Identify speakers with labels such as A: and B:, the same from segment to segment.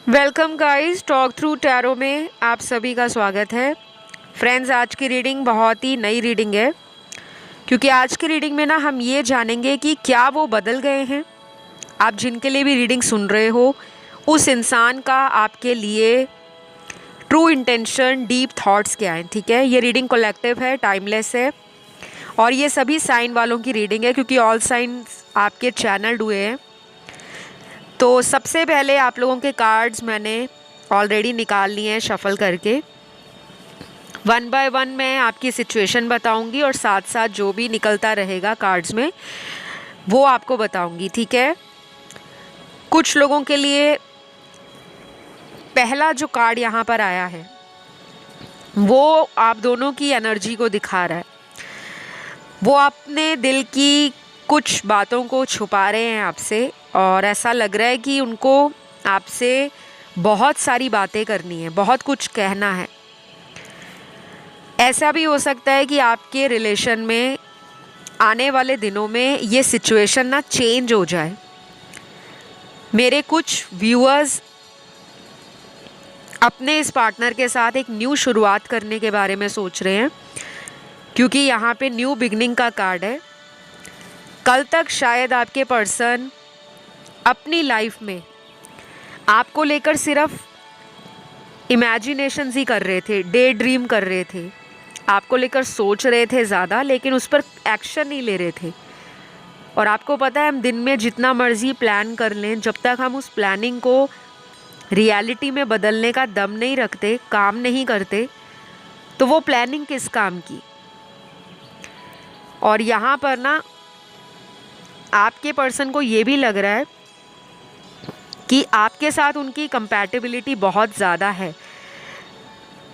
A: Welcome guys, talk through tarot में आप सभी का स्वागत है। फ्रेंड्स, आज की रीडिंग बहुत ही नई रीडिंग है, क्योंकि आज की रीडिंग में ना हम ये जानेंगे कि क्या वो बदल गए हैं। आप जिनके लिए भी रीडिंग सुन रहे हो, उस इंसान का आपके लिए ट्रू इंटेंशन, डीप थॉट्स क्या हैं। ठीक है, ये रीडिंग कलेक्टिव है, टाइमलेस है, और ये सभी साइन वालों की रीडिंग है, क्योंकि ऑल साइंस आपके चैनल्ड हुए हैं। तो सबसे पहले आप लोगों के कार्ड्स मैंने ऑलरेडी निकाल लिए हैं शफल करके। वन बाय वन मैं आपकी सिचुएशन बताऊंगी और साथ साथ जो भी निकलता रहेगा कार्ड्स में वो आपको बताऊंगी। ठीक है, कुछ लोगों के लिए पहला जो कार्ड यहाँ पर आया है वो आप दोनों की एनर्जी को दिखा रहा है। वो अपने दिल की कुछ बातों को छुपा रहे हैं आपसे, और ऐसा लग रहा है कि उनको आपसे बहुत सारी बातें करनी है, बहुत कुछ कहना है। ऐसा भी हो सकता है कि आपके रिलेशन में आने वाले दिनों में ये सिचुएशन ना चेंज हो जाए। मेरे कुछ व्यूअर्स अपने इस पार्टनर के साथ एक न्यू शुरुआत करने के बारे में सोच रहे हैं, क्योंकि यहाँ पे न्यू बिगनिंग का कार्ड है। कल तक शायद आपके पर्सन अपनी लाइफ में आपको लेकर सिर्फ इमेजिनेशंस ही कर रहे थे, डे ड्रीम कर रहे थे, आपको लेकर सोच रहे थे ज़्यादा, लेकिन उस पर एक्शन नहीं ले रहे थे। और आपको पता है, हम दिन में जितना मर्जी प्लान कर लें, जब तक हम उस प्लानिंग को रियलिटी में बदलने का दम नहीं रखते, काम नहीं करते, तो वो प्लानिंग किस काम की। और यहाँ पर ना आपके पर्सन को ये भी लग रहा है कि आपके साथ उनकी कंपैटिबिलिटी बहुत ज़्यादा है।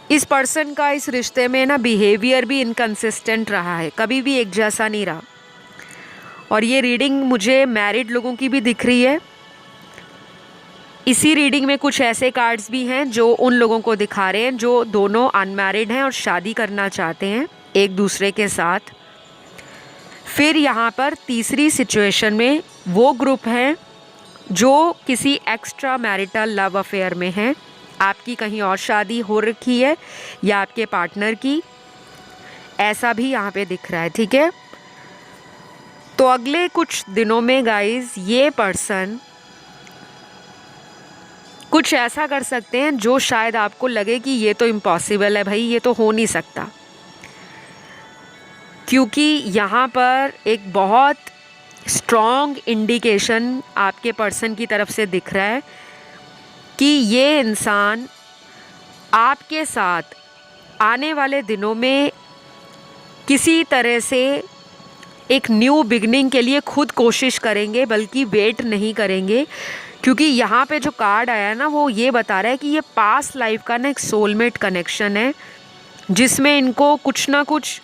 A: इस पर्सन का इस रिश्ते में ना बिहेवियर भी इनकंसिस्टेंट रहा है, कभी भी एक जैसा नहीं रहा। और ये रीडिंग मुझे मैरिड लोगों की भी दिख रही है। इसी रीडिंग में कुछ ऐसे कार्ड्स भी हैं जो उन लोगों को दिखा रहे हैं जो दोनों अनमैरिड हैं और शादी करना चाहते हैं एक दूसरे के साथ। फिर यहाँ पर तीसरी सिचुएशन में वो ग्रुप हैं जो किसी एक्स्ट्रा मैरिटल लव अफेयर में हैं। आपकी कहीं और शादी हो रखी है या आपके पार्टनर की, ऐसा भी यहाँ पे दिख रहा है। ठीक है, तो अगले कुछ दिनों में गाइस ये पर्सन कुछ ऐसा कर सकते हैं जो शायद आपको लगे कि ये तो इम्पॉसिबल है भाई, ये तो हो नहीं सकता। क्योंकि यहाँ पर एक बहुत स्ट्रॉन्ग इंडिकेशन आपके पर्सन की तरफ से दिख रहा है कि ये इंसान आपके साथ आने वाले दिनों में किसी तरह से एक न्यू बिगनिंग के लिए खुद कोशिश करेंगे, बल्कि वेट नहीं करेंगे। क्योंकि यहाँ पे जो कार्ड आया है ना, वो ये बता रहा है कि ये पास्ट लाइफ का ना एक सोलमेट कनेक्शन है, जिसमें इनको कुछ ना कुछ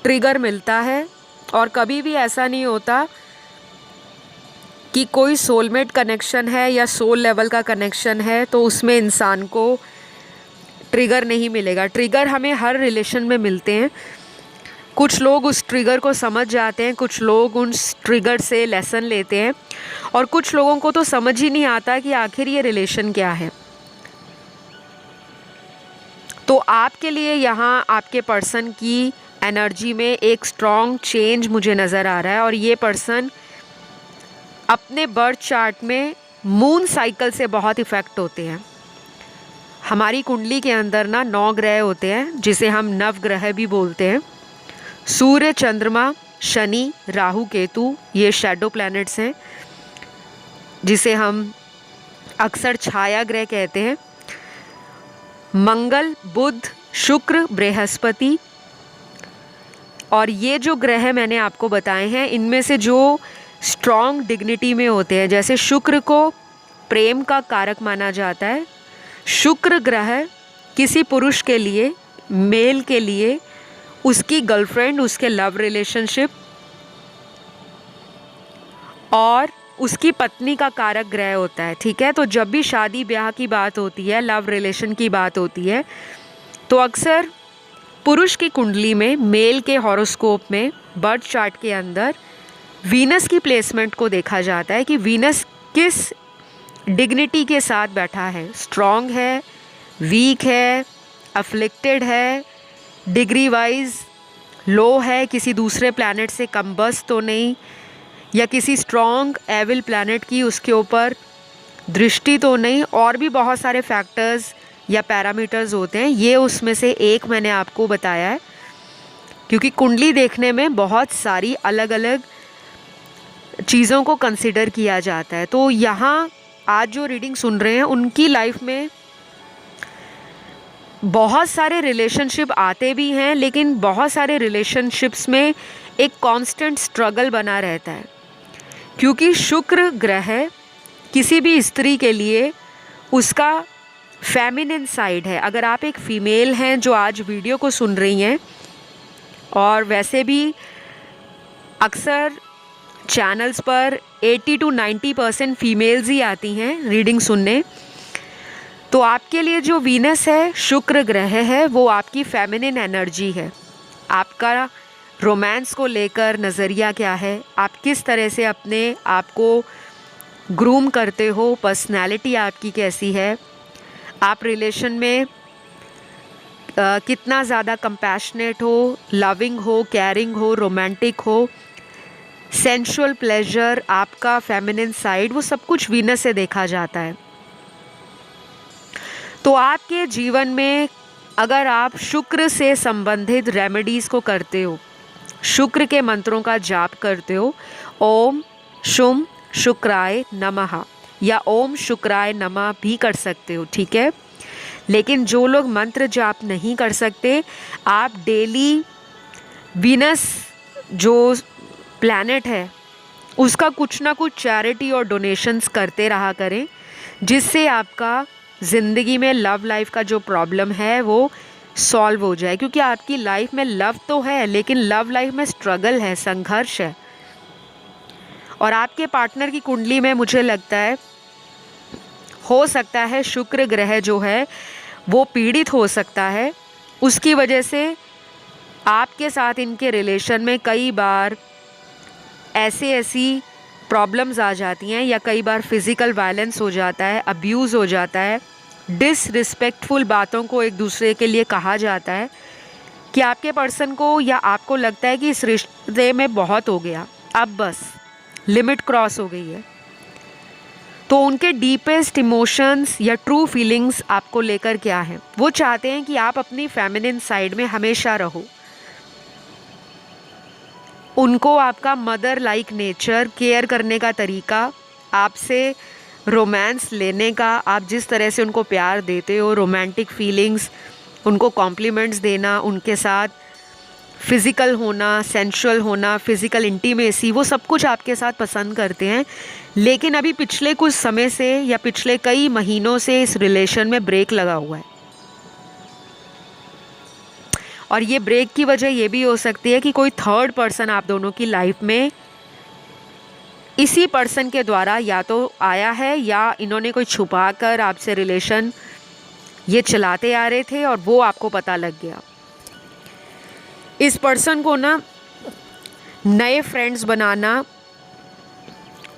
A: ट्रिगर मिलता है। और कभी भी ऐसा नहीं होता कि कोई सोलमेट कनेक्शन है या सोल लेवल का कनेक्शन है तो उसमें इंसान को ट्रिगर नहीं मिलेगा। ट्रिगर हमें हर रिलेशन में मिलते हैं। कुछ लोग उस ट्रिगर को समझ जाते हैं, कुछ लोग उस ट्रिगर से लेसन लेते हैं, और कुछ लोगों को तो समझ ही नहीं आता कि आखिर ये रिलेशन क्या है। तो आपके लिए यहाँ आपके पर्सन की एनर्जी में एक स्ट्रॉन्ग चेंज मुझे नज़र आ रहा है। और ये पर्सन अपने बर्थ चार्ट में मून साइकिल से बहुत इफ़ेक्ट होते हैं। हमारी कुंडली के अंदर ना 9 ग्रह होते हैं, जिसे हम नवग्रह भी बोलते हैं। सूर्य, चंद्रमा, शनि, राहु, केतु, ये शैडो प्लैनेट्स हैं, जिसे हम अक्सर छाया ग्रह कहते हैं। मंगल, बुध, शुक्र, बृहस्पति, और ये जो ग्रह मैंने आपको बताए हैं, इनमें से जो स्ट्रॉन्ग डिग्निटी में होते हैं, जैसे शुक्र को प्रेम का कारक माना जाता है। शुक्र ग्रह किसी पुरुष के लिए, मेल के लिए, उसकी गर्लफ्रेंड, उसके लव रिलेशनशिप और उसकी पत्नी का कारक ग्रह होता है। ठीक है, तो जब भी शादी ब्याह की बात होती है, लव रिलेशन की बात होती है, तो अक्सर पुरुष की कुंडली में, मेल के हॉरोस्कोप में, बर्थ चार्ट के अंदर वीनस की प्लेसमेंट को देखा जाता है कि वीनस किस डिग्निटी के साथ बैठा है, स्ट्रॉन्ग है, वीक है, अफ्लिक्टेड है, डिग्री वाइज लो है, किसी दूसरे प्लैनेट से कम्बस तो नहीं, या किसी स्ट्रॉन्ग एविल प्लैनेट की उसके ऊपर दृष्टि तो नहीं, और भी बहुत सारे फैक्टर्स या पैरामीटर्स होते हैं। ये उसमें से एक मैंने आपको बताया है, क्योंकि कुंडली देखने में बहुत सारी अलग अलग चीज़ों को कंसिडर किया जाता है। तो यहाँ आज जो रीडिंग सुन रहे हैं उनकी लाइफ में बहुत सारे रिलेशनशिप आते भी हैं, लेकिन बहुत सारे रिलेशनशिप्स में एक कांस्टेंट स्ट्रगल बना रहता है, क्योंकि शुक्र ग्रह किसी भी स्त्री के लिए उसका फेमिनिन साइड है। अगर आप एक फ़ीमेल हैं जो आज वीडियो को सुन रही हैं, और वैसे भी अक्सर चैनल्स पर 80 to 90% फीमेल्स ही आती हैं रीडिंग सुनने, तो आपके लिए जो वीनस है, शुक्र ग्रह है, वो आपकी फेमिनिन एनर्जी है। आपका रोमांस को लेकर नज़रिया क्या है, आप किस तरह से अपने आप को ग्रूम करते हो, पर्सनैलिटी आपकी कैसी है, आप रिलेशन में कितना ज़्यादा कंपैशनेट हो, लविंग हो, केयरिंग हो, रोमांटिक हो, सेंशुअल प्लेजर, आपका फेमिनिन साइड, वो सब कुछ वीनस से देखा जाता है। तो आपके जीवन में अगर आप शुक्र से संबंधित रेमेडीज़ को करते हो, शुक्र के मंत्रों का जाप करते हो, ओम शुम शुक्राय नमः या ओम शुक्राय नमः भी कर सकते हो, ठीक है। लेकिन जो लोग मंत्र जाप नहीं कर सकते, आप डेली वीनस जो प्लैनेट है उसका कुछ ना कुछ चैरिटी और डोनेशंस करते रहा करें, जिससे आपका ज़िंदगी में लव लाइफ का जो प्रॉब्लम है वो सॉल्व हो जाए। क्योंकि आपकी लाइफ में लव तो है, लेकिन लव लाइफ में स्ट्रगल है, संघर्ष है। और आपके पार्टनर की कुंडली में मुझे लगता है, हो सकता है शुक्र ग्रह जो है वो पीड़ित हो सकता है, उसकी वजह से आपके साथ इनके रिलेशन में कई बार ऐसी प्रॉब्लम्स आ जाती हैं, या कई बार फिज़िकल वायलेंस हो जाता है, अब्यूज़ हो जाता है, डिसरिस्पेक्टफुल बातों को एक दूसरे के लिए कहा जाता है, कि आपके पर्सन को या आपको लगता है कि इस रिश्ते में बहुत हो गया, अब बस लिमिट क्रॉस हो गई है। तो उनके डीपेस्ट इमोशंस या ट्रू फीलिंग्स आपको लेकर क्या है, वो चाहते हैं कि आप अपनी फेमिनिन साइड में हमेशा रहो। उनको आपका मदर लाइक नेचर, केयर करने का तरीका, आपसे रोमांस लेने का, आप जिस तरह से उनको प्यार देते हो, रोमांटिक फीलिंग्स, उनको कॉम्प्लीमेंट्स देना, उनके साथ फिज़िकल होना, सेंशुअल होना, फिज़िकल इंटीमेसी, वो सब कुछ आपके साथ पसंद करते हैं। लेकिन अभी पिछले कुछ समय से या पिछले कई महीनों से इस रिलेशन में ब्रेक लगा हुआ है, और ये ब्रेक की वजह ये भी हो सकती है कि कोई थर्ड पर्सन आप दोनों की लाइफ में इसी पर्सन के द्वारा या तो आया है, या इन्होंने कोई छुपा कर आपसे रिलेशन ये चलाते आ रहे थे और वो आपको पता लग गया। इस पर्सन को ना नए फ्रेंड्स बनाना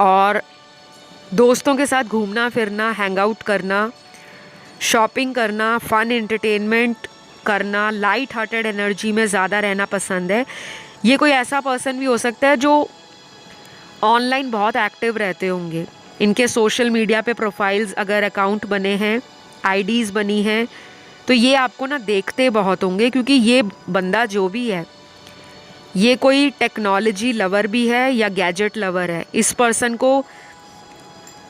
A: और दोस्तों के साथ घूमना फिरना, हैंग आउट करना, शॉपिंग करना, फन एंटरटेनमेंट करना, लाइट हार्टेड एनर्जी में ज़्यादा रहना पसंद है। ये कोई ऐसा पर्सन भी हो सकता है जो ऑनलाइन बहुत एक्टिव रहते होंगे, इनके सोशल मीडिया पे प्रोफाइल्स अगर अकाउंट बने हैं, आईडीज़ बनी हैं, तो ये आपको ना देखते बहुत होंगे, क्योंकि ये बंदा जो भी है ये कोई टेक्नोलॉजी लवर भी है या गैजेट लवर है। इस पर्सन को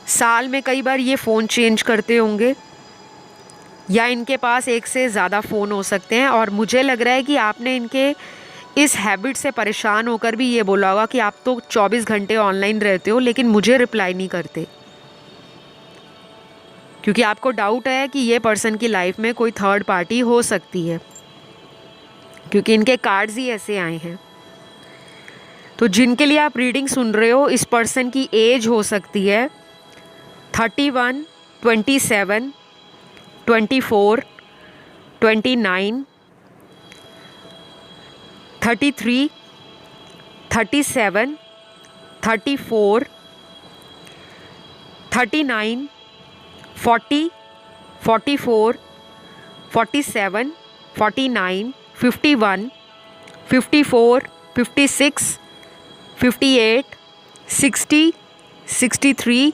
A: साल में कई बार ये फ़ोन चेंज करते होंगे, या इनके पास एक से ज़्यादा फ़ोन हो सकते हैं। और मुझे लग रहा है कि आपने इनके इस हैबिट से परेशान होकर भी ये बोला होगा कि आप तो 24 घंटे ऑनलाइन रहते हो लेकिन मुझे रिप्लाई नहीं करते, क्योंकि आपको डाउट है कि ये पर्सन की लाइफ में कोई थर्ड पार्टी हो सकती है, क्योंकि इनके कार्ड्स ही ऐसे आए हैं। तो जिनके लिए आप रीडिंग सुन रहे हो, इस पर्सन की एज हो सकती है 31, 27, 24, 29, 33, 37, 34, 39, 40, 44, 47, 49, 51, 54, 56, 58, 60, 63,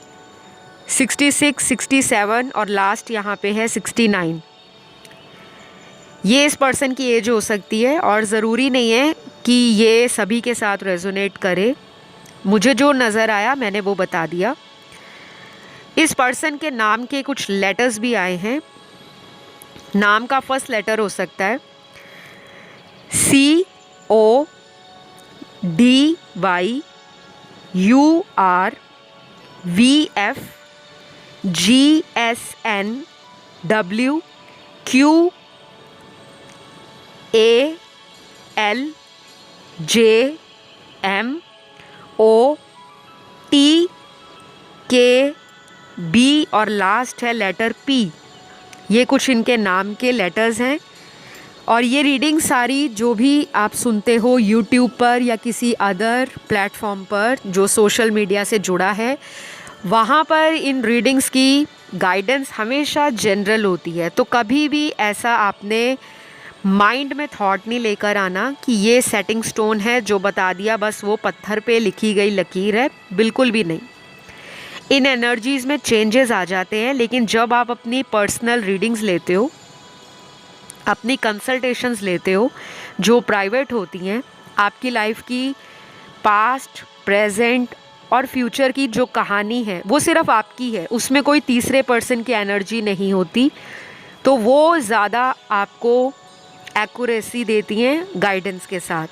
A: 66, 67 और लास्ट यहाँ पे है 69। ये इस पर्सन की एज हो सकती है और ज़रूरी नहीं है कि ये सभी के साथ रेजोनेट करे। मुझे जो नज़र आया मैंने वो बता दिया। इस पर्सन के नाम के कुछ लेटर्स भी आए हैं। नाम का फर्स्ट लेटर हो सकता है CODYURVFGSNWQALJMOTKB और लास्ट है लेटर P। ये कुछ इनके नाम के लेटर्स हैं। और ये रीडिंग सारी जो भी आप सुनते हो यूट्यूब पर या किसी अदर प्लेटफॉर्म पर जो सोशल मीडिया से जुड़ा है, वहाँ पर इन रीडिंग्स की गाइडेंस हमेशा जनरल होती है। तो कभी भी ऐसा आपने माइंड में थॉट नहीं लेकर आना कि ये सेटिंग स्टोन है, जो बता दिया बस वो पत्थर पे लिखी गई लकीर है। बिल्कुल भी नहीं। इन एनर्जीज़ में चेंजेस आ जाते हैं, लेकिन जब आप अपनी पर्सनल रीडिंग्स लेते हो, अपनी कंसल्टेशंस लेते हो जो प्राइवेट होती हैं, आपकी लाइफ की पास्ट, प्रेजेंट और फ्यूचर की जो कहानी है वो सिर्फ आपकी है, उसमें कोई तीसरे पर्सन की एनर्जी नहीं होती। तो वो ज़्यादा आपको एक्यूरेसी देती हैं गाइडेंस के साथ।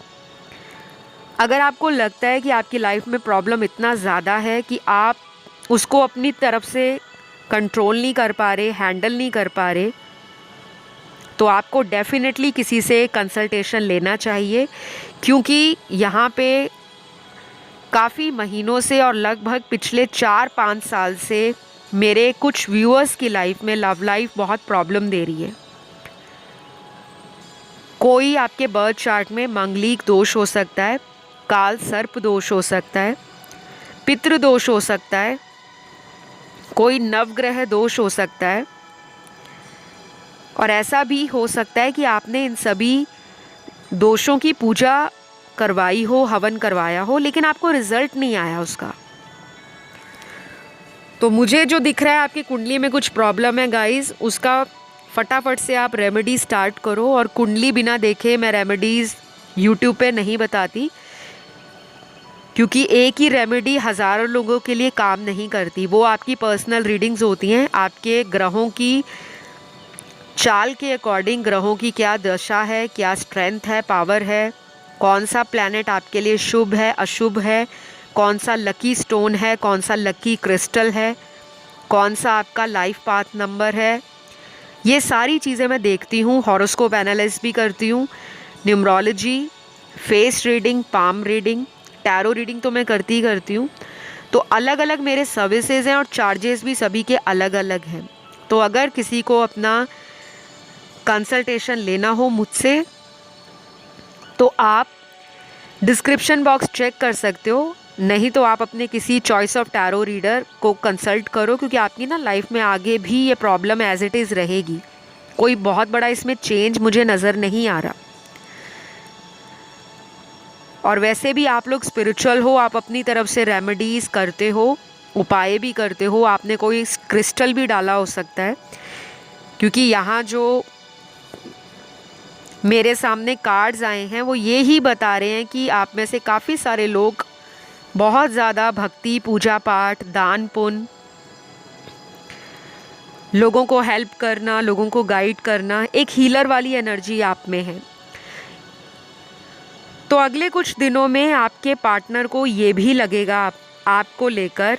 A: अगर आपको लगता है कि आपकी लाइफ में प्रॉब्लम इतना ज़्यादा है कि आप उसको अपनी तरफ से कंट्रोल नहीं कर पा रहे, हैंडल नहीं कर पा रहे, तो आपको डेफिनेटली किसी से कंसल्टेशन लेना चाहिए। क्योंकि यहाँ पे काफ़ी महीनों से और लगभग पिछले 4-5 साल से मेरे कुछ व्यूअर्स की लाइफ में लव लाइफ बहुत प्रॉब्लम दे रही है। कोई आपके बर्थ चार्ट में मंगलिक दोष हो सकता है, काल सर्प दोष हो सकता है, पितृ दोष हो सकता है, कोई नवग्रह दोष हो सकता है, और ऐसा भी हो सकता है कि आपने इन सभी दोषों की पूजा करवाई हो, हवन करवाया हो, लेकिन आपको रिजल्ट नहीं आया उसका। तो मुझे जो दिख रहा है आपकी कुंडली में कुछ प्रॉब्लम है गाइस, उसका फटाफट से आप रेमेडी स्टार्ट करो। और कुंडली बिना देखे मैं रेमेडीज़ यूट्यूब पे नहीं बताती, क्योंकि एक ही रेमेडी हज़ारों लोगों के लिए काम नहीं करती। वो आपकी पर्सनल रीडिंग्स होती हैं, आपके ग्रहों की चाल के अकॉर्डिंग ग्रहों की क्या दशा है, क्या स्ट्रेंथ है, पावर है, कौन सा प्लैनेट आपके लिए शुभ है, अशुभ है, कौन सा लकी स्टोन है, कौन सा लकी क्रिस्टल है, कौन सा आपका लाइफ पाथ नंबर है। ये सारी चीज़ें मैं देखती हूँ। हॉरोस्कोप एनालिसिस भी करती हूँ, numerology, face reading, palm reading, tarot reading तो मैं करती ही करती हूँ। तो अलग अलग मेरे सर्विसेज हैं और चार्जेस भी सभी के अलग अलग हैं। तो अगर किसी को अपना कंसल्टेशन लेना हो मुझसे, तो आप डिस्क्रिप्शन बॉक्स चेक कर सकते हो, नहीं तो आप अपने किसी चॉइस ऑफ टैरो रीडर को कंसल्ट करो, क्योंकि आपकी ना लाइफ में आगे भी ये प्रॉब्लम एज इट इज़ रहेगी। कोई बहुत बड़ा इसमें चेंज मुझे नज़र नहीं आ रहा। और वैसे भी आप लोग स्पिरिचुअल हो, आप अपनी तरफ से रेमेडीज़ करते हो, उपाय भी करते हो, आपने कोई क्रिस्टल भी डाला हो सकता है। क्योंकि यहाँ जो मेरे सामने कार्ड्स आए हैं वो ये ही बता रहे हैं कि आप में से काफ़ी सारे लोग बहुत ज़्यादा भक्ति, पूजा पाठ, दान पुण्य, लोगों को हेल्प करना, लोगों को गाइड करना, एक हीलर वाली एनर्जी आप में है। तो अगले कुछ दिनों में आपके पार्टनर को ये भी लगेगा आपको लेकर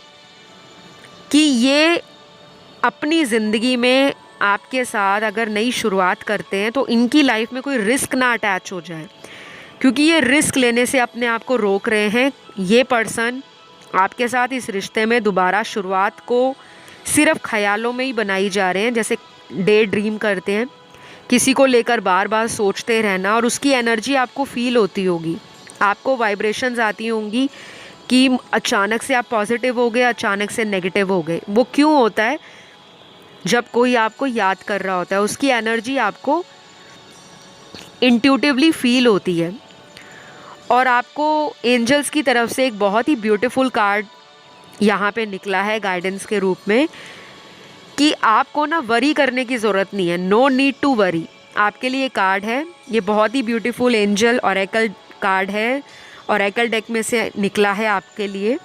A: कि ये अपनी ज़िंदगी में आपके साथ अगर नई शुरुआत करते हैं तो इनकी लाइफ में कोई रिस्क ना अटैच हो जाए, क्योंकि ये रिस्क लेने से अपने आप को रोक रहे हैं। ये पर्सन आपके साथ इस रिश्ते में दोबारा शुरुआत को सिर्फ ख्यालों में ही बनाई जा रहे हैं, जैसे डे ड्रीम करते हैं, किसी को लेकर बार बार सोचते रहना, और उसकी एनर्जी आपको फील होती होगी, आपको वाइब्रेशंस आती होंगी कि अचानक से आप पॉजिटिव हो गए, अचानक से नेगेटिव हो गए। वो क्यों होता है? जब कोई आपको याद कर रहा होता है, उसकी एनर्जी आपको इंट्यूटिवली फील होती है। और आपको एंजल्स की तरफ से एक बहुत ही ब्यूटीफुल कार्ड यहाँ पे निकला है गाइडेंस के रूप में, कि आपको ना वरी करने की ज़रूरत नहीं है, नो नीड टू वरी। आपके लिए कार्ड है, ये बहुत ही ब्यूटीफुल एंजल ऑरेकल कार्ड है, ऑरेकल डेक में से निकला है आपके लिए।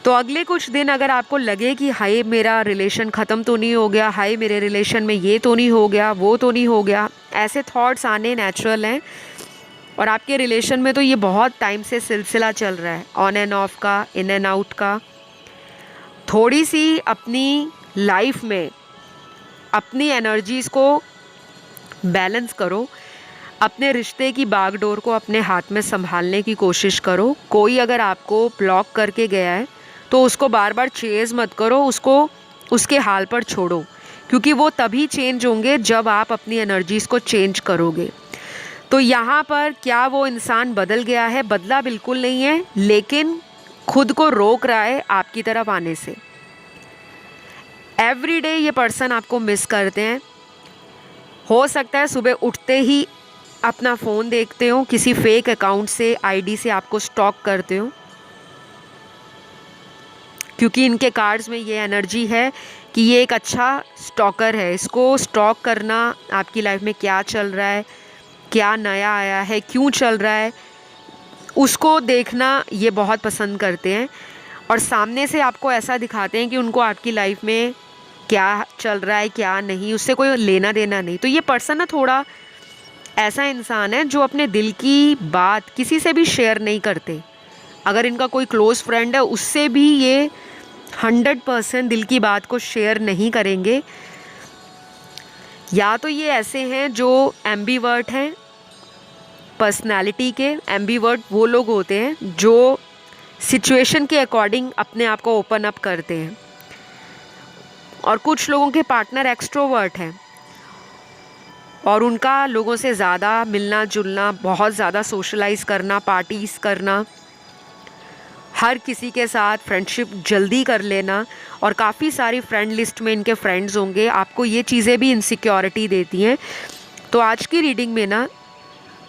A: तो अगले कुछ दिन अगर आपको लगे कि हाय मेरा रिलेशन ख़त्म तो नहीं हो गया, हाय मेरे रिलेशन में ये तो नहीं हो गया, वो तो नहीं हो गया, ऐसे थॉट्स आने नेचुरल हैं। और आपके रिलेशन में तो ये बहुत टाइम से सिलसिला चल रहा है, ऑन एंड ऑफ का, इन एंड आउट का। थोड़ी सी अपनी लाइफ में अपनी एनर्जीज़ को बैलेंस करो, अपने रिश्ते की बागडोर को अपने हाथ में संभालने की कोशिश करो। कोई अगर आपको ब्लॉक करके गया है तो उसको बार बार चेज़ मत करो, उसको उसके हाल पर छोड़ो, क्योंकि वो तभी चेंज होंगे जब आप अपनी एनर्जीज़ को चेंज करोगे। तो यहाँ पर क्या वो इंसान बदल गया है? बदला बिल्कुल नहीं है, लेकिन खुद को रोक रहा है आपकी तरफ आने से। एवरी डे ये पर्सन आपको मिस करते हैं। हो सकता है सुबह उठते ही अपना फ़ोन देखते हो, किसी फेक अकाउंट से, आईडी से आपको स्टॉक करते हो, क्योंकि इनके कार्ड्स में ये एनर्जी है कि ये एक अच्छा स्टॉकर है। इसको स्टॉक करना, आपकी लाइफ में क्या चल रहा है, क्या नया आया है, क्यों चल रहा है, उसको देखना ये बहुत पसंद करते हैं। और सामने से आपको ऐसा दिखाते हैं कि उनको आपकी लाइफ में क्या चल रहा है क्या नहीं, उससे कोई लेना देना नहीं। तो ये पर्सन ना थोड़ा ऐसा इंसान है जो अपने दिल की बात किसी से भी शेयर नहीं करते। अगर इनका कोई क्लोज़ फ्रेंड है उससे भी ये 100% दिल की बात को शेयर नहीं करेंगे। या तो ये ऐसे हैं जो एम्बीवर्ट हैं पर्सनालिटी के। एम्बीवर्ट वो लोग होते हैं जो सिचुएशन के अकॉर्डिंग अपने आप को ओपन अप करते हैं। और कुछ लोगों के पार्टनर एक्सट्रोवर्ट हैं और उनका लोगों से ज़्यादा मिलना जुलना, बहुत ज़्यादा सोशलाइज़ करना, पार्टीज़ करना, हर किसी के साथ फ्रेंडशिप जल्दी कर लेना, और काफ़ी सारी फ्रेंड लिस्ट में इनके फ्रेंड्स होंगे। आपको ये चीज़ें भी इनसिक्योरिटी देती हैं। तो आज की रीडिंग में ना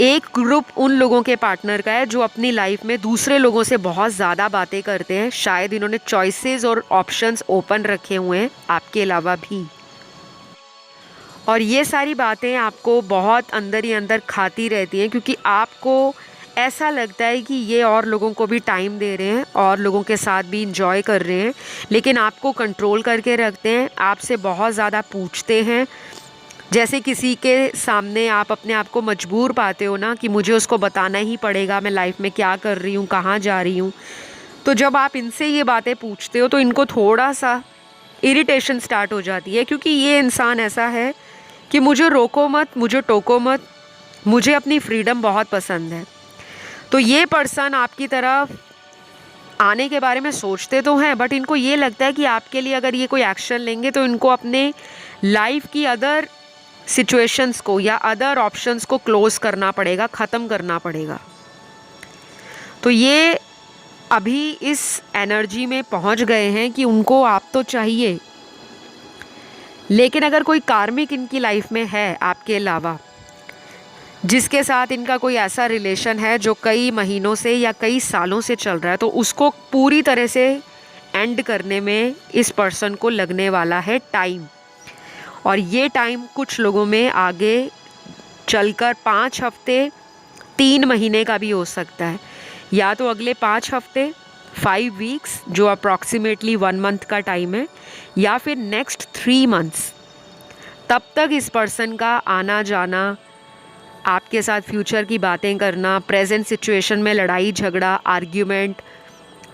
A: एक ग्रुप उन लोगों के पार्टनर का है जो अपनी लाइफ में दूसरे लोगों से बहुत ज़्यादा बातें करते हैं। शायद इन्होंने चॉइसेस और ऑप्शंस ओपन रखे हुए हैं आपके अलावा भी, और ये सारी बातें आपको बहुत अंदर ही अंदर खाती रहती हैं, क्योंकि आपको ऐसा लगता है कि ये और लोगों को भी टाइम दे रहे हैं और लोगों के साथ भी इंजॉय कर रहे हैं, लेकिन आपको कंट्रोल करके रखते हैं, आपसे बहुत ज़्यादा पूछते हैं। जैसे किसी के सामने आप अपने आप को मजबूर पाते हो ना कि मुझे उसको बताना ही पड़ेगा मैं लाइफ में क्या कर रही हूँ, कहाँ जा रही हूँ। तो जब आप इनसे ये बातें पूछते हो तो इनको थोड़ा सा इरिटेशन स्टार्ट हो जाती है, क्योंकि ये इंसान ऐसा है कि मुझे रोको मत, मुझे टोको मत, मुझे अपनी फ्रीडम बहुत पसंद है। तो ये पर्सन आपकी तरफ आने के बारे में सोचते तो हैं, बट इनको ये लगता है कि आपके लिए अगर ये कोई एक्शन लेंगे तो इनको अपने लाइफ की अदर सिचुएशंस को या अदर ऑप्शंस को क्लोज़ करना पड़ेगा, ख़त्म करना पड़ेगा। तो ये अभी इस एनर्जी में पहुंच गए हैं कि उनको आप तो चाहिए, लेकिन अगर कोई कार्मिक इनकी लाइफ में है आपके अलावा, जिसके साथ इनका कोई ऐसा रिलेशन है जो कई महीनों से या कई सालों से चल रहा है, तो उसको पूरी तरह से एंड करने में इस पर्सन को लगने वाला है टाइम। और ये टाइम कुछ लोगों में आगे चलकर 5 हफ्ते 3 महीने का भी हो सकता है, या तो अगले 5 हफ्ते 5 वीक्स जो अप्रॉक्सीमेटली 1 मंथ का टाइम है, या फिर नेक्स्ट 3 मंथ्स। तब तक इस पर्सन का आना जाना, आपके साथ फ्यूचर की बातें करना, प्रेजेंट सिचुएशन में लड़ाई झगड़ा, आर्ग्यूमेंट,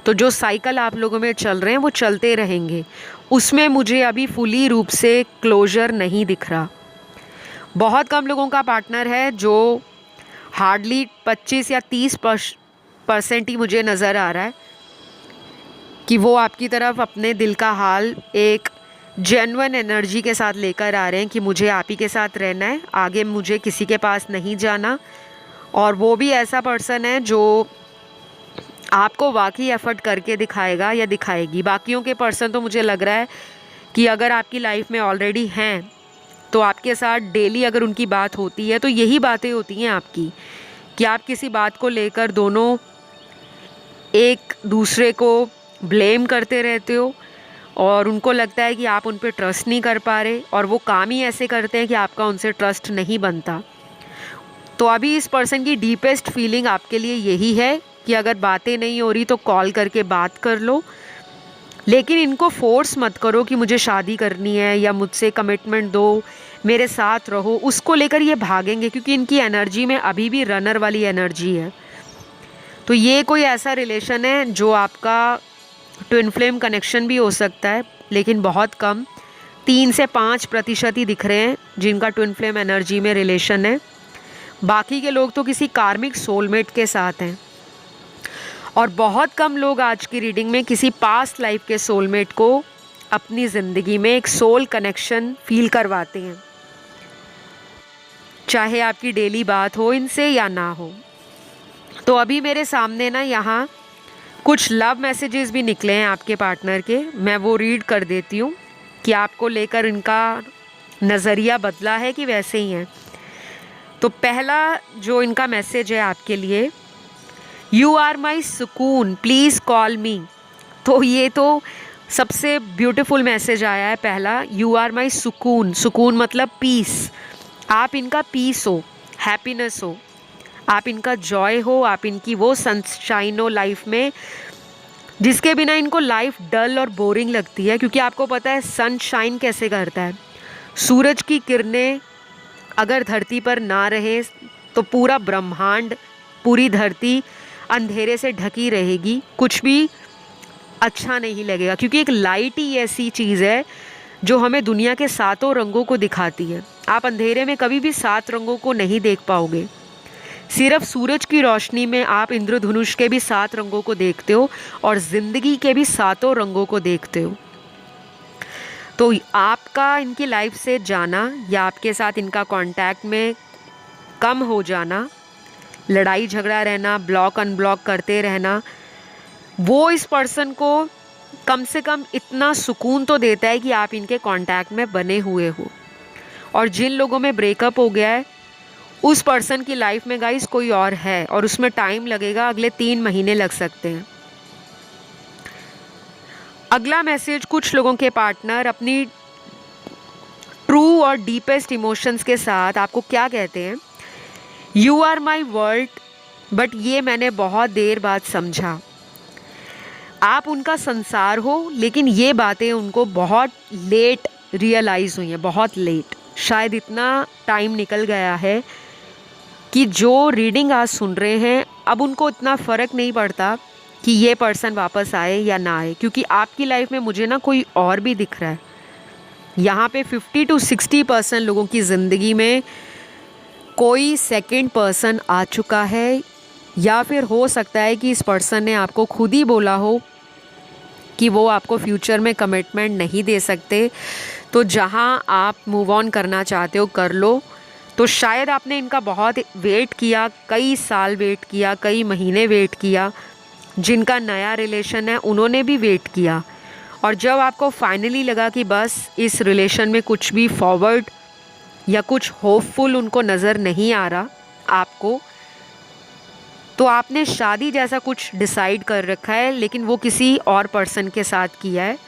A: तो जो साइकिल आप लोगों में चल रहे हैं वो चलते रहेंगे। उसमें मुझे अभी फुली रूप से क्लोजर नहीं दिख रहा। बहुत कम लोगों का पार्टनर है जो हार्डली 25 या 30% ही मुझे नज़र आ रहा है कि वो आपकी तरफ अपने दिल का हाल एक जेन्युइन एनर्जी के साथ लेकर आ रहे हैं कि मुझे आप ही के साथ रहना है, आगे मुझे किसी के पास नहीं जाना। और वो भी ऐसा पर्सन है जो आपको वाकई एफर्ट करके दिखाएगा या दिखाएगी। बाकियों के पर्सन तो मुझे लग रहा है कि अगर आपकी लाइफ में ऑलरेडी हैं तो आपके साथ डेली अगर उनकी बात होती है तो यही बातें होती हैं आपकी, कि आप किसी बात को लेकर दोनों एक दूसरे को ब्लेम करते रहते हो और उनको लगता है कि आप उन पर ट्रस्ट नहीं कर पा रहे, और वो काम ही ऐसे करते हैं कि आपका उनसे ट्रस्ट नहीं बनता। तो अभी इस पर्सन की डीपेस्ट फीलिंग आपके लिए यही है कि अगर बातें नहीं हो रही तो कॉल करके बात कर लो, लेकिन इनको फोर्स मत करो कि मुझे शादी करनी है या मुझसे कमिटमेंट दो, मेरे साथ रहो। उसको लेकर ये भागेंगे क्योंकि इनकी एनर्जी में अभी भी रनर वाली एनर्जी है। तो ये कोई ऐसा रिलेशन है जो आपका ट्विन फ्लेम कनेक्शन भी हो सकता है, लेकिन बहुत कम, 3 से 5% ही दिख रहे हैं जिनका ट्विन फ्लेम एनर्जी में रिलेशन है। बाकी के लोग तो किसी कार्मिक सोलमेट के साथ हैं, और बहुत कम लोग आज की रीडिंग में किसी पास्ट लाइफ के सोलमेट को अपनी ज़िंदगी में एक सोल कनेक्शन फील करवाते हैं, चाहे आपकी डेली बात हो इनसे या ना हो। तो अभी मेरे सामने ना यहाँ कुछ लव मैसेजेस भी निकले हैं आपके पार्टनर के, मैं वो रीड कर देती हूँ कि आपको लेकर इनका नज़रिया बदला है कि वैसे ही है। तो पहला जो इनका मैसेज है आपके लिए, यू आर माई सुकून प्लीज़ कॉल मी। तो ये तो सबसे ब्यूटीफुल मैसेज आया है पहला, यू आर माई सुकून। सुकून मतलब पीस, आप इनका पीस हो, हैप्पीनेस हो, आप इनका जॉय हो, आप इनकी वो सनशाइन हो लाइफ में जिसके बिना इनको लाइफ डल और बोरिंग लगती है। क्योंकि आपको पता है सनशाइन कैसे करता है, सूरज की किरणें अगर धरती पर ना रहे तो पूरा ब्रह्मांड, पूरी धरती अंधेरे से ढकी रहेगी, कुछ भी अच्छा नहीं लगेगा। क्योंकि एक लाइट ही ऐसी चीज़ है जो हमें दुनिया के 7 रंगों को दिखाती है। आप अंधेरे में कभी भी 7 रंगों को नहीं देख पाओगे, सिर्फ सूरज की रोशनी में आप इंद्रधनुष के भी 7 रंगों को देखते हो और ज़िंदगी के भी 7 रंगों को देखते हो। तो आपका इनकी लाइफ से जाना या आपके साथ इनका कांटेक्ट में कम हो जाना, लड़ाई झगड़ा रहना, ब्लॉक अनब्लॉक करते रहना, वो इस पर्सन को कम से कम इतना सुकून तो देता है कि आप इनके कांटेक्ट में बने हुए हो। और जिन लोगों में ब्रेकअप हो गया है उस पर्सन की लाइफ में गाइस कोई और है, और उसमें टाइम लगेगा, अगले 3 महीने लग सकते हैं। अगला मैसेज, कुछ लोगों के पार्टनर अपनी ट्रू और डीपेस्ट इमोशंस के साथ आपको क्या कहते हैं, you are my world but ये मैंने बहुत देर बाद समझा। आप उनका संसार हो, लेकिन ये बातें उनको बहुत लेट रियलाइज़ हुई हैं, बहुत लेट। शायद इतना टाइम निकल गया है कि जो रीडिंग आज सुन रहे हैं अब उनको इतना फ़र्क नहीं पड़ता कि ये पर्सन वापस आए या ना आए, क्योंकि आपकी लाइफ में मुझे ना कोई और भी दिख रहा है। यहाँ पे 50 to 60% लोगों की ज़िंदगी में कोई सेकंड पर्सन आ चुका है, या फिर हो सकता है कि इस पर्सन ने आपको खुद ही बोला हो कि वो आपको फ्यूचर में कमिटमेंट नहीं दे सकते, तो जहाँ आप मूव ऑन करना चाहते हो कर लो। तो शायद आपने इनका बहुत वेट किया, कई साल वेट किया, कई महीने वेट किया। जिनका नया रिलेशन है उन्होंने भी वेट किया, और जब आपको फाइनली लगा कि बस इस रिलेशन में कुछ भी फॉरवर्ड या कुछ होपफुल उनको नज़र नहीं आ रहा आपको, तो आपने शादी जैसा कुछ डिसाइड कर रखा है, लेकिन वो किसी और पर्सन के साथ किया है।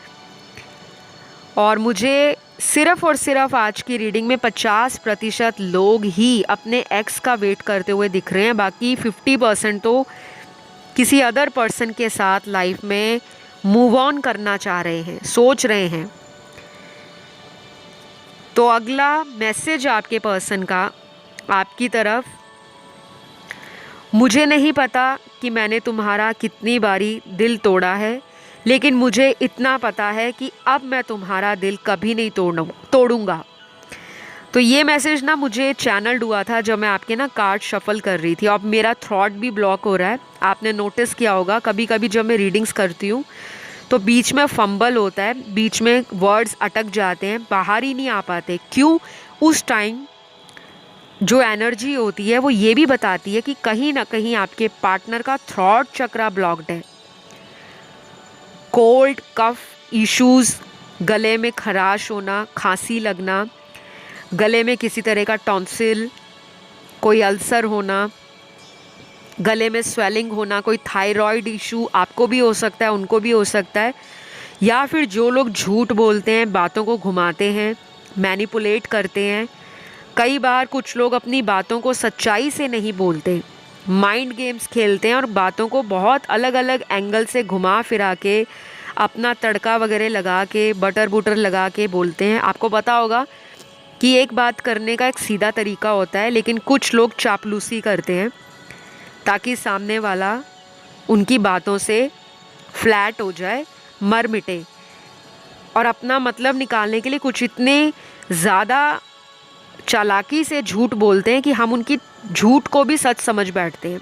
A: और मुझे सिर्फ़ और सिर्फ आज की रीडिंग में 50% लोग ही अपने एक्स का वेट करते हुए दिख रहे हैं, बाकी 50% तो किसी अदर पर्सन के साथ लाइफ में मूव ऑन करना चाह रहे हैं, सोच रहे हैं। तो अगला मैसेज आपके पर्सन का आपकी तरफ, मुझे नहीं पता कि मैंने तुम्हारा कितनी बारी दिल तोड़ा है, लेकिन मुझे इतना पता है कि अब मैं तुम्हारा दिल कभी नहीं तोड़ूंगा। तो ये मैसेज ना मुझे चैनल्ड हुआ था जब मैं आपके ना कार्ड शफल कर रही थी। अब मेरा थ्रॉट भी ब्लॉक हो रहा है, आपने नोटिस किया होगा कभी कभी जब मैं रीडिंग्स करती हूँ तो बीच में फंबल होता है, बीच में वर्ड्स अटक जाते हैं, बाहर ही नहीं आ पाते। क्यों? उस टाइम जो एनर्जी होती है वो ये भी बताती है कि कहीं ना कहीं आपके पार्टनर का थ्रॉट चक्रा ब्लॉक्ड है। कोल्ड कफ इश्यूज़ गले में खराश होना, खांसी लगना, गले में किसी तरह का टॉन्सिल, कोई अल्सर होना, गले में स्वेलिंग होना, कोई थायराइड इशू आपको भी हो सकता है, उनको भी हो सकता है। या फिर जो लोग झूठ बोलते हैं, बातों को घुमाते हैं, मैनिपुलेट करते हैं। कई बार कुछ लोग अपनी बातों को सच्चाई से नहीं बोलते, माइंड गेम्स खेलते हैं और बातों को बहुत अलग अलग एंगल से घुमा फिरा के, अपना तड़का वगैरह लगा के, बटर बुटर लगा के बोलते हैं। आपको पता होगा कि एक बात करने का एक सीधा तरीका होता है, लेकिन कुछ लोग चापलूसी करते हैं ताकि सामने वाला उनकी बातों से फ्लैट हो जाए, मर मिटे, और अपना मतलब निकालने के लिए कुछ इतने ज़्यादा चालाकी से झूठ बोलते हैं कि हम उनकी झूठ को भी सच समझ बैठते हैं।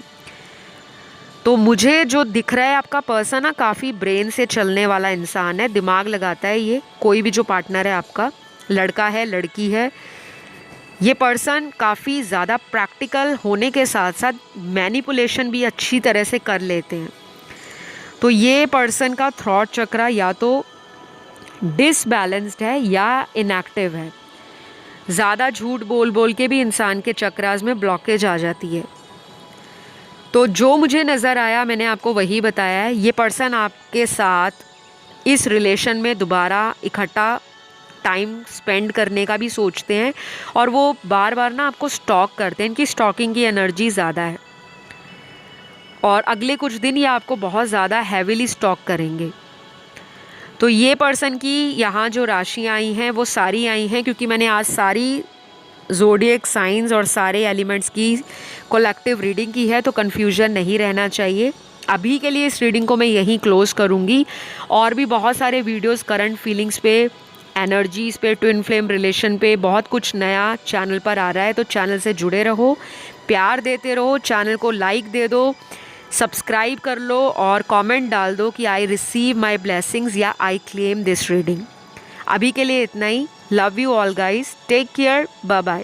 A: तो मुझे जो दिख रहा है आपका पर्सन ना, काफ़ी ब्रेन से चलने वाला इंसान है, दिमाग लगाता है ये। कोई भी जो पार्टनर है आपका, लड़का है लड़की है, ये पर्सन काफ़ी ज़्यादा प्रैक्टिकल होने के साथ साथ मैनिपुलेशन भी अच्छी तरह से कर लेते हैं। तो ये पर्सन का थॉट चक्र या तो डिसबैलेंस्ड है या इनएक्टिव है। ज़्यादा झूठ बोल बोल के भी इंसान के चक्रास में ब्लॉकेज आ जाती है। तो जो मुझे नज़र आया मैंने आपको वही बताया है। ये पर्सन आपके साथ इस रिलेशन में दोबारा इकट्ठा टाइम स्पेंड करने का भी सोचते हैं, और वो बार बार ना आपको स्टॉक करते हैं। इनकी स्टॉकिंग की एनर्जी ज़्यादा है, और अगले कुछ दिन ये आपको बहुत ज़्यादा हैवीली स्टॉक करेंगे। तो ये पर्सन की यहाँ जो राशियाँ आई हैं वो सारी आई हैं क्योंकि मैंने आज सारी ज़ोडिएक साइंस और सारे एलिमेंट्स की कलेक्टिव रीडिंग की है, तो कन्फ्यूजन नहीं रहना चाहिए। अभी के लिए इस रीडिंग को मैं यहीं क्लोज़ करूँगी। और भी बहुत सारे वीडियोस करंट फीलिंग्स पे, एनर्जीज़ पे, ट्विन फ्लेम रिलेशन पे बहुत कुछ नया चैनल पर आ रहा है, तो चैनल से जुड़े रहो, प्यार देते रहो, चैनल को लाइक दे दो, सब्सक्राइब कर लो और कमेंट डाल दो कि आई रिसीव माई ब्लेसिंग्स या आई क्लेम दिस रीडिंग। अभी के लिए इतना ही। Love you all guys, take care, bye bye.